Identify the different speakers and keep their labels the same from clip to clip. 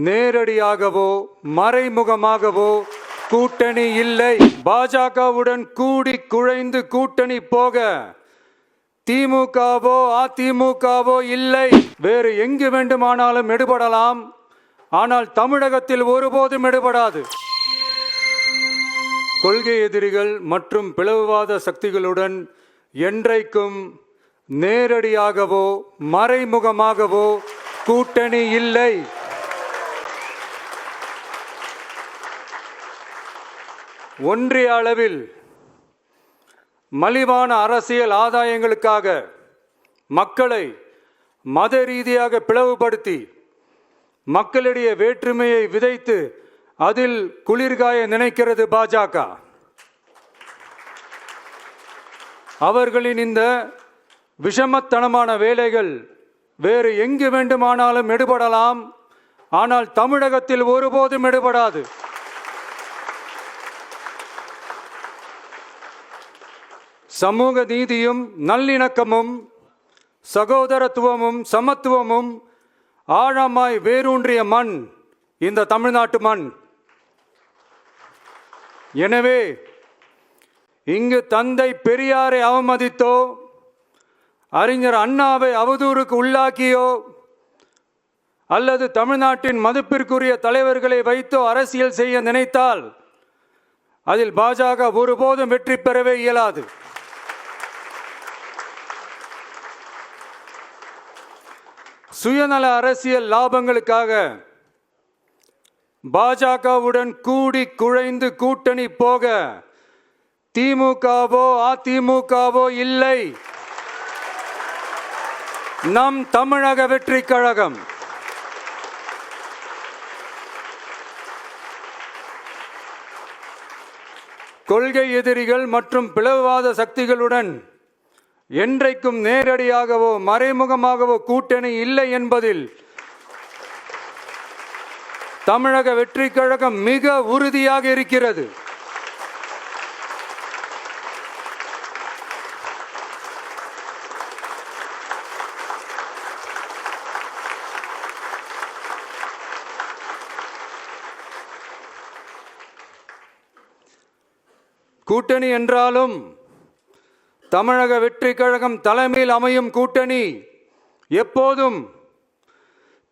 Speaker 1: நேரடியாகவோ மறைமுகமாகவோ கூட்டணி இல்லை. பாஜகவுடன் கூடி குழைந்து கூட்டணி போக திமுகவோ அதிமுகவோ இல்லை. வேறு எங்கு வேண்டுமானாலும் எடுபடலாம், ஆனால் தமிழகத்தில் ஒருபோதும் எடுபடாது. கொள்கை எதிரிகள் மற்றும் பிளவுவாத சக்திகளுடன் என்றைக்கும் நேரடியாகவோ மறைமுகமாகவோ கூட்டணி இல்லை. ஒன்றிய அளவில் மலிவான அரசியல் ஆதாயங்களுக்காக மக்களை மத ரீதியாக பிளவுபடுத்தி மக்களிடையே வேற்றுமையை விதைத்து அதில் குளிர்காய நினைக்கிறது பாஜக. அவர்களின் இந்த விஷமத்தனமான வேலைகள் வேறு எங்கு வேண்டுமானாலும் எடுபடலாம், ஆனால் தமிழகத்தில் ஒருபோதும் எடுபடாது. சமூக நீதியும் நல்லிணக்கமும் சகோதரத்துவமும் சமத்துவமும் ஆழமாய் வேரூன்றிய மண் இந்த தமிழ்நாட்டு மண். எனவே இங்கு தந்தை பெரியாரை அவமதித்தோ அறிஞர் அண்ணாவை அவதூறுக்கு உள்ளாக்கியோ அல்லது தமிழ்நாட்டின் மதிப்பிற்குரிய தலைவர்களை வைத்தோ அரசியல் செய்ய நினைத்தால் அதில் பாஜக ஒருபோதும் வெற்றி பெறவே இயலாது. சுயநல அரசியல் லாபங்களுக்காக பாஜகவுடன் கூடி குழைந்து கூட்டணி போக திமுகவோ அதிமுகவோ இல்லை. நம் தமிழக வெற்றி கழகம் கொள்கை எதிரிகள் மற்றும் பிளவுவாத சக்திகளுடன் என்றைக்கும் நேரடியாகவோ மறைமுகமாகவோ கூட்டணி இல்லை என்பதில் தமிழக வெற்றி கழகம் மிக உறுதியாக இருக்கிறது. கூட்டணி என்றாலும் தமிழக வெற்றி கழகம் தலைமையில் அமையும் கூட்டணி எப்போதும்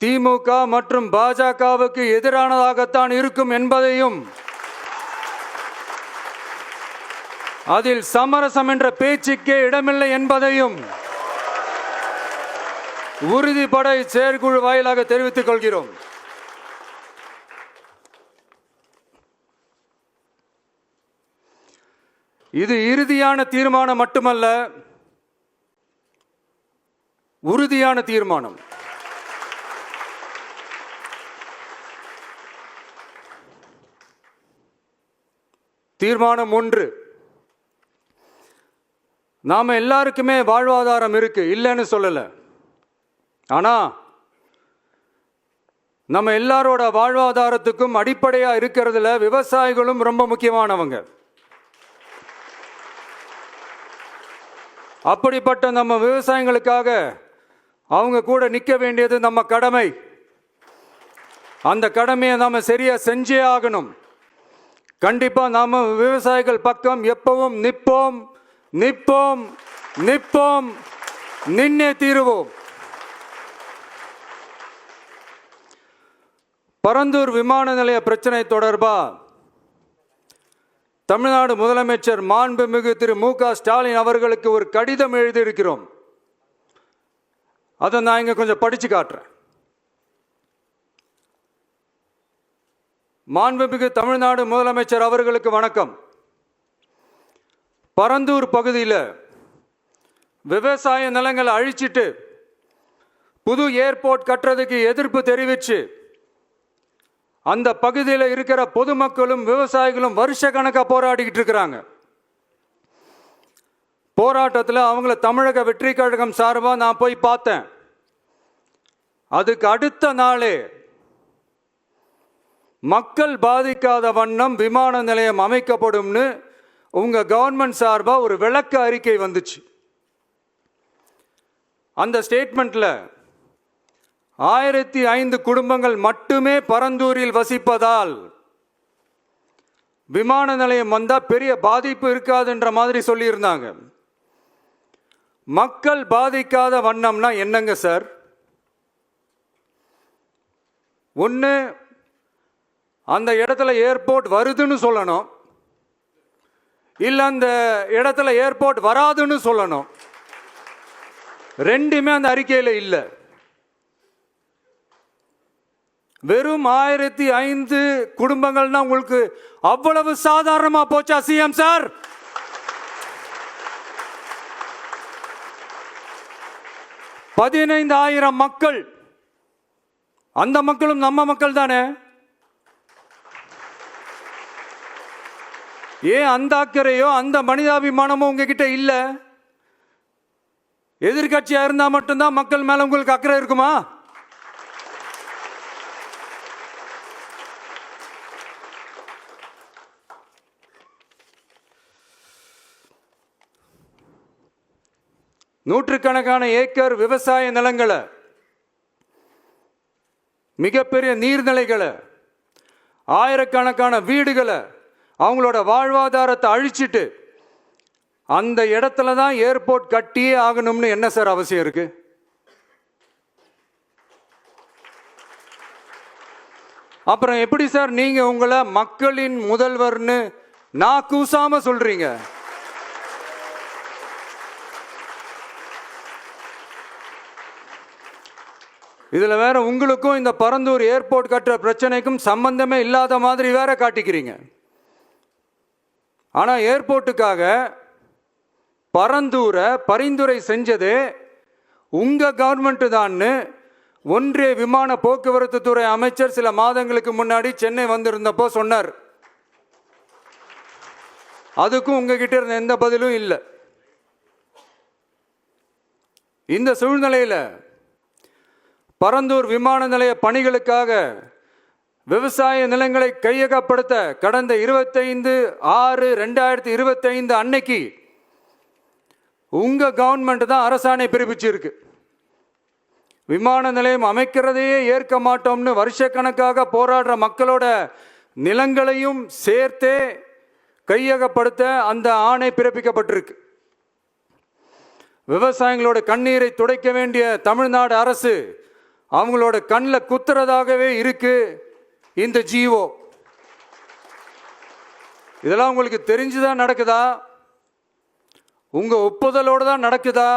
Speaker 1: திமுக மற்றும் பாஜகவுக்கு எதிரானதாகத்தான் இருக்கும் என்பதையும் அதில் சமரசம் என்ற பேச்சுக்கே இடமில்லை என்பதையும் உறுதிபட செயற்குழு வாயிலாக தெரிவித்துக் கொள்கிறோம். இது இறுதியான தீர்மானம் மட்டுமல்ல, உறுதியான தீர்மானம். தீர்மானம் 1, நாம எல்லாருக்குமே வாழ்வாதாரம் இருக்கு, இல்லைன்னு சொல்லல. ஆனா நம்ம எல்லாரோட வாழ்வாதாரத்துக்கும் அடிப்படையா இருக்கிறதுல விவசாயிகளும் ரொம்ப முக்கியமானவங்க. அப்படிப்பட்ட நம்ம விவசாயிகளுக்காக அவங்க கூட நிற்க வேண்டியது நம்ம கடமை. அந்த கடமையை நாம சரியா செஞ்சே ஆகணும். கண்டிப்பா நாம விவசாயிகள் பக்கம் எப்பவும் நிற்போம் நிற்போம் நிற்போம், நின்னே தீருவோம். பரந்தூர் விமான நிலைய பிரச்சனை தொடர்பா தமிழ்நாடு முதலமைச்சர் மாண்புமிகு திரு மு.க. ஸ்டாலின் அவர்களுக்கு ஒரு கடிதம் எழுதியிருக்கிறோம். அதை நான் இங்க கொஞ்சம் படிச்சு காட்டுறேன். மாண்புமிகு தமிழ்நாடு முதலமைச்சர் அவர்களுக்கு வணக்கம். பரந்தூர் பகுதியில் விவசாய நிலங்களை அழிச்சிட்டு புது ஏர்போர்ட் கட்டுறதுக்கு எதிர்ப்பு தெரிவிச்சு அந்த பகுதியில் இருக்கிற பொதுமக்களும் விவசாயிகளும் வருஷ கணக்காக போராடிக்கிட்டு இருக்கிறாங்க. போராட்டத்தில் அவங்கள தமிழக வெற்றி கழகம் சார்பாக நான் போய் பார்த்தேன். அதுக்கு அடுத்த நாளே மக்கள் பாதிக்காத வண்ணம் விமான நிலையம் அமைக்கப்படும்னு உங்க கவர்மெண்ட் சார்பாக ஒரு விளக்க அறிக்கை வந்துச்சு. அந்த ஸ்டேட்மெண்ட்ல 1005 குடும்பங்கள் மட்டுமே பரந்தூரில் வசிப்பதால் விமான நிலையம் வந்தால் பெரிய பாதிப்பு இருக்காதுன்ற மாதிரி சொல்லியிருந்தாங்க. மக்கள் பாதிக்காத வண்ணம்னா என்னங்க சார்? ஒன்று, அந்த இடத்துல ஏர்போர்ட் வருதுன்னு சொல்லணும், இல்லை அந்த இடத்துல ஏர்போர்ட் வராதுன்னு சொல்லணும். ரெண்டுமே அந்த அறிக்கையில் இல்லை. வெறும் 1005 குடும்பங்கள்னா உங்களுக்கு அவ்வளவு சாதாரணமா போச்சா சிஎம் சார்? $15,000 மக்கள், அந்த மக்களும் நம்ம மக்கள் தானே. ஏன் அந்த அக்கறையோ அந்த மனிதாபிமானமோ உங்ககிட்ட இல்ல? எதிர்கட்சியா இருந்தா மட்டும்தான் மக்கள் மேல உங்களுக்கு அக்கறை இருக்குமா? நூற்றுக்கணக்கான ஏக்கர் விவசாய நிலங்களை, மிகப்பெரிய நீர்நிலைகளை, ஆயிரக்கணக்கான வீடுகளை, அவங்களோட வாழ்வாதாரத்தை அழிச்சிட்டு அந்த இடத்துல தான் ஏர்போர்ட் கட்டியே ஆகணும்னு என்ன சார் அவசியம் இருக்கு? அப்புறம் எப்படி சார் நீங்க உங்களை மக்களின் முதல்வர்னு நான் கூசாம சொல்றீங்க? இதுல வேற உங்களுக்கும் இந்த பரந்தூர் ஏர்போர்ட் கட்டுற பிரச்சனைக்கும் சம்பந்தமே இல்லாத மாதிரி வேற காட்டிக்கிறீங்க. ஆனா ஏர்போர்ட்டுக்காக பரந்தூரை பரிந்துரை செஞ்சது உங்க கவர்மெண்ட் தான் ஒன்றிய விமான போக்குவரத்து துறை அமைச்சர் சில மாதங்களுக்கு முன்னாடி சென்னை வந்திருந்தப்போ சொன்னார். அதுக்கும் உங்ககிட்ட இருந்த எந்த பதிலும் இல்லை. இந்த சூழ்நிலையில் பரந்தூர் விமான நிலைய பணிகளுக்காக விவசாய நிலங்களை கையகப்படுத்த கடந்த 25/6/2025 அன்னைக்கு உங்க கவர்மெண்ட் தான் அரசாணை பிறப்பிச்சிருக்கு. விமான நிலையம் அமைக்கிறதையே ஏற்க மாட்டோம்னு வருஷக்கணக்காக போராடுற மக்களோட நிலங்களையும் சேர்த்தே கையகப்படுத்த அந்த ஆணை பிறப்பிக்கப்பட்டிருக்கு. விவசாயிகளோட கண்ணீரை துடைக்க வேண்டிய தமிழ்நாடு அரசு அவங்களோட கண்ணில் குத்துறதாகவே இருக்கு இந்த ஜீவோ. இதெல்லாம் உங்களுக்கு தெரிஞ்சுதான் நடக்குதா, உங்க ஒப்புதலோடு தான் நடக்குதா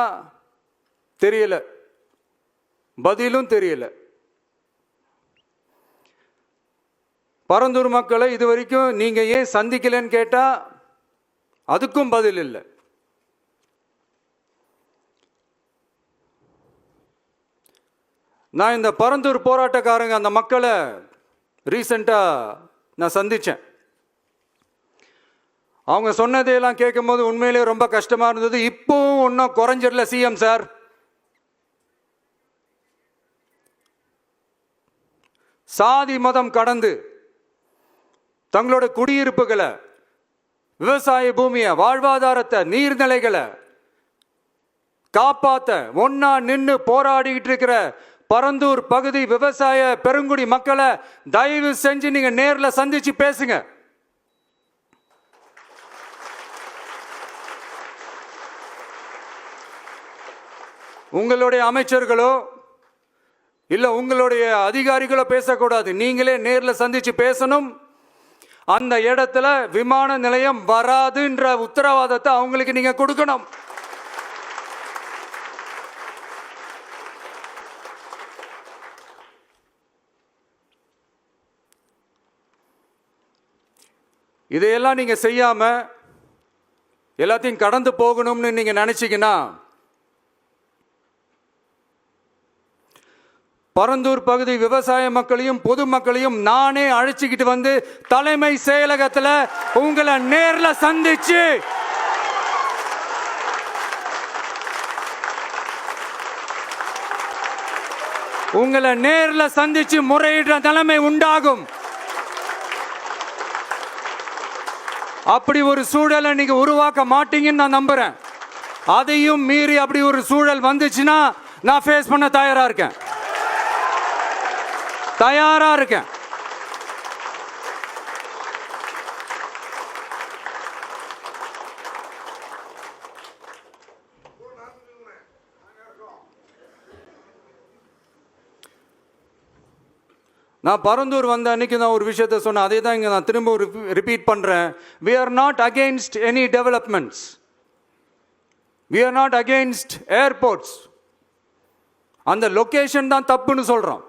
Speaker 1: தெரியல, பதிலும் தெரியல. பரந்தூர் மக்களை இது வரைக்கும் நீங்க ஏன் சந்திக்கலன்னு கேட்டா அதுக்கும் பதில் இல்லை. நான் இந்த பரந்தூர் போராட்டக்காரங்க அந்த மக்களை ரீசெண்டாக நான் சந்தித்தேன். அவங்க சொன்னதையெல்லாம் கேட்கும்போது உண்மையிலே ரொம்ப கஷ்டமாக இருந்தது. இப்போவும் ஒன்றும் குறைஞ்சிடல சிஎம் சார். சாதி மதம் கடந்து தங்களோட குடியிருப்புகளை, விவசாய பூமியை, வாழ்வாதாரத்தை, நீர்நிலைகளை காப்பாற்ற ஒன்னா நின்று போராடிக்கிட்டு இருக்கிற பரந்தூர் பகுதி விவசாய பெருங்குடி மக்களை தயவு செஞ்சு நீங்க நேர்ல சந்திச்சு பேசுங்க. உங்களுடைய அமைச்சர்களோ இல்ல உங்களுடைய அதிகாரிகளோ பேசக்கூடாது. நீங்களே நேர்ல சந்திச்சு பேசணும். அந்த இடத்துல விமான நிலையம் வராதுன்ற உத்தரவாதத்தை அவங்களுக்கு நீங்க கொடுக்கணும். இதையெல்லாம் நீங்க செய்யாம எல்லாத்தையும் கடந்து போகணும்னு நீங்க நினைச்சீங்கன்னா பரந்தூர் பகுதி விவசாய மக்களையும் பொதுமக்களையும் நானே அழைச்சிக்கிட்டு வந்து தலைமை செயலகத்தில் உங்களை நேர்ல சந்திச்சு முறையிடுற நிலைமை உண்டாகும். அப்படி ஒரு சூழலை நீங்க உருவாக்க மாட்டீங்கன்னு நான் நம்புறேன். அதையும் மீறி அப்படி ஒரு சூழல் வந்துச்சுன்னா நான் ஃபேஸ் பண்ண தயாரா இருக்கேன். தயாரா இருக்கேன். நான் பரந்தூர் வந்த அன்னைக்கு நான் ஒரு விஷயத்த சொன்னேன், அதே தான் இங்கே நான் திரும்ப ரிப்பீட் பண்ணுறேன். We are not against any developments. We are not against airports. அந்த லொகேஷன் தான் தப்புன்னு சொல்கிறோம்.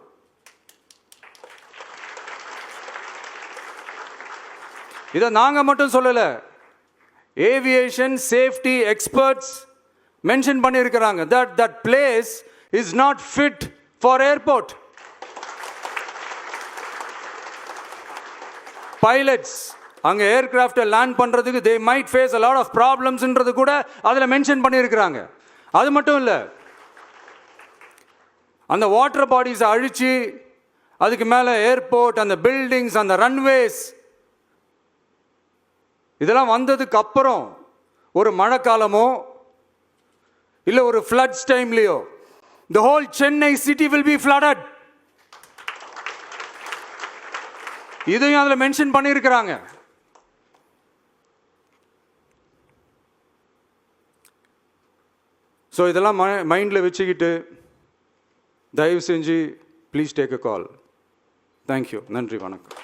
Speaker 1: இதை நாங்கள் மட்டும் சொல்லலை, ஏவியேஷன் சேஃப்டி எக்ஸ்பர்ட்ஸ் மென்ஷன் பண்ணியிருக்கிறாங்க. that place is not fit for airport. Pilots அங்கே ஏர்கிராஃப்டை லேண்ட் பண்ணுறதுக்கு they might face a lot of problemsன்றது கூட அதில் மென்ஷன் பண்ணியிருக்கிறாங்க. அது மட்டும் இல்லை, அந்த வாட்டர் பாடிஸை அழிச்சு அதுக்கு மேலே ஏர்போர்ட், அந்த பில்டிங்ஸ், அந்த ரன்வேஸ் இதெல்லாம் வந்ததுக்கு அப்புறம் ஒரு மழைக்காலமோ இல்லை ஒரு floods டைம்லையோ the whole Chennai city will be flooded. இதையும் அதில் மென்ஷன் பண்ணியிருக்கிறாங்க. ஸோ இதெல்லாம் மைண்டில் வச்சுக்கிட்டு தயவு செஞ்சு please take a call. Thank you. நன்றி, வணக்கம்.